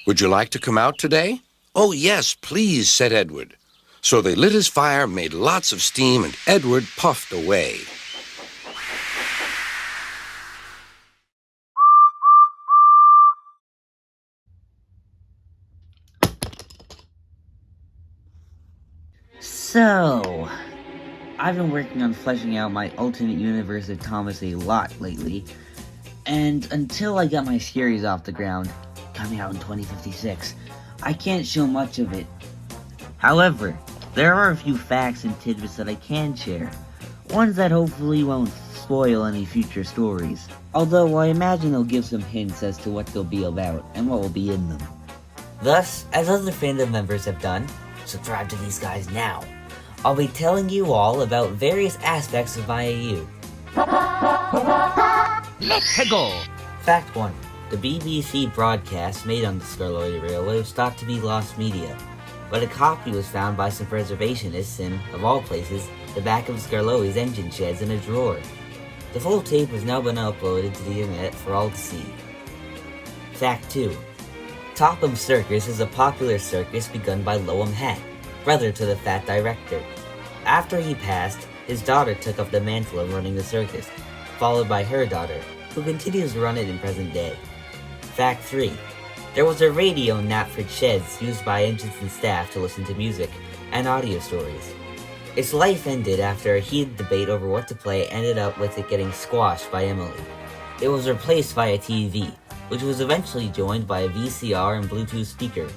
Would you like to come out today? Oh, yes, please, said Edward. So they lit his fire, made lots of steam, and Edward puffed away. So, I've been working on fleshing out my alternate universe of Thomas a lot lately, and until I got my series off the ground, coming out in 2056, I can't show much of it. However, there are a few facts and tidbits that I can share, ones that hopefully won't spoil any future stories, although I imagine they'll give some hints as to what they'll be about and what will be in them. Thus, as other fandom members have done, subscribe to these guys now. I'll be telling you all about various aspects of my AU. Let's go! Fact 1. The BBC broadcast made on the Skarloey Railway was thought to be lost media, but a copy was found by some preservationists in, of all places, the back of Skarloey's engine sheds in a drawer. The full tape has now been uploaded to the internet for all to see. Fact 2. Topham Circus is a popular circus begun by Lowham Hatt, brother to the Fat director. After he passed, his daughter took up the mantle of running the circus, followed by her daughter, who continues to run it in present day. Fact 3. There was a radio in Knapford Sheds used by engines and staff to listen to music and audio stories. Its life ended after a heated debate over what to play ended up with it getting squashed by Emily. It was replaced by a TV, which was eventually joined by a VCR and Bluetooth speaker.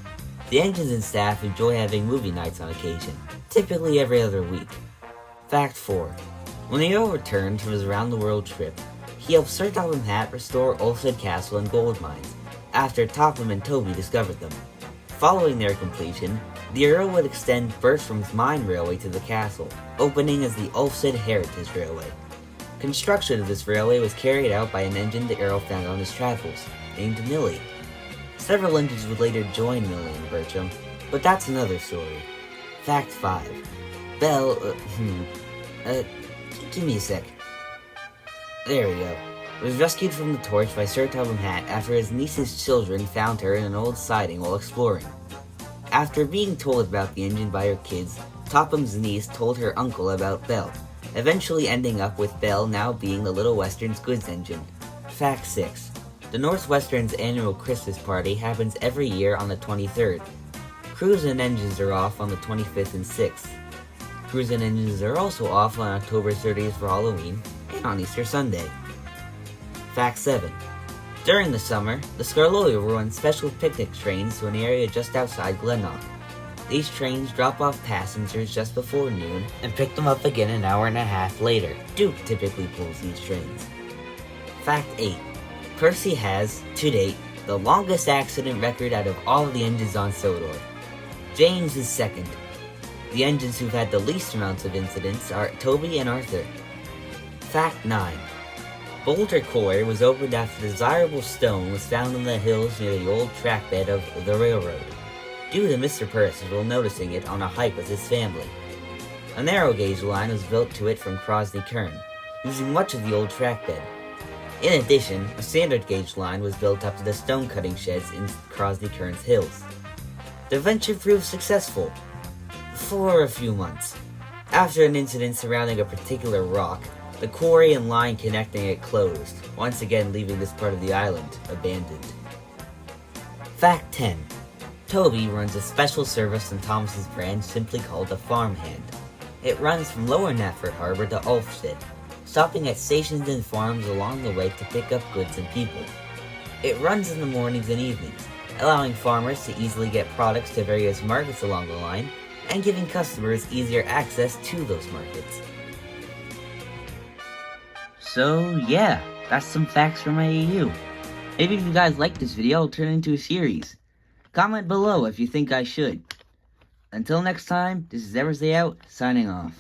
The engines and staff enjoy having movie nights on occasion, typically every other week. Fact 4. When the Earl returned from his round-the-world trip, he helped Sir Topham Hatt restore Ulfsted Castle and gold mines, after Topham and Toby discovered them. Following their completion, the Earl would extend Bertram's mine railway to the castle, opening as the Ulfsted Heritage Railway. Construction of this railway was carried out by an engine the Earl found on his travels, named Millie. Several engines would later join Millie and Bertram, but that's another story. Fact 5. Belle, give me a sec. There we go. Was rescued from the torch by Sir Topham Hatt after his niece's children found her in an old siding while exploring. After being told about the engine by her kids, Topham's niece told her uncle about Belle, eventually ending up with Belle now being the Little Western's goods engine. Fact 6. The Northwestern's annual Christmas party happens every year on the 23rd. Crews and engines are off on the 25th and 6th. Crews and engines are also off on October 30th for Halloween and on Easter Sunday. Fact 7. During the summer, the Skarloey will run special picnic trains to an area just outside Glenlock. These trains drop off passengers just before noon and pick them up again an hour and a half later. Duke typically pulls these trains. Fact 8. Percy has, to date, the longest accident record out of all of the engines on Sodor. James is second. The engines who've had the least amounts of incidents are Toby and Arthur. Fact 9. Boulder Quarry was opened after desirable stone was found in the hills near the old track bed of the railroad, due to Mr. Percival noticing it on a hike with his family. A narrow gauge line was built to it from Crosney Kern, using much of the old track bed. In addition, a standard gauge line was built up to the stone cutting sheds in Crosney Kern's hills. The venture proved successful for a few months. After an incident surrounding a particular rock, the quarry and line connecting it closed, once again leaving this part of the island abandoned. Fact 10. Toby runs a special service on Thomas's branch simply called the Farmhand. It runs from Lower Knapford Harbor to Ulfsted, stopping at stations and farms along the way to pick up goods and people. It runs in the mornings and evenings, allowing farmers to easily get products to various markets along the line, and giving customers easier access to those markets. So yeah, that's some facts from my AU. Maybe if you guys like this video, I'll turn it into a series. Comment below if you think I should. Until next time, this is EdwardsDayOut, signing off.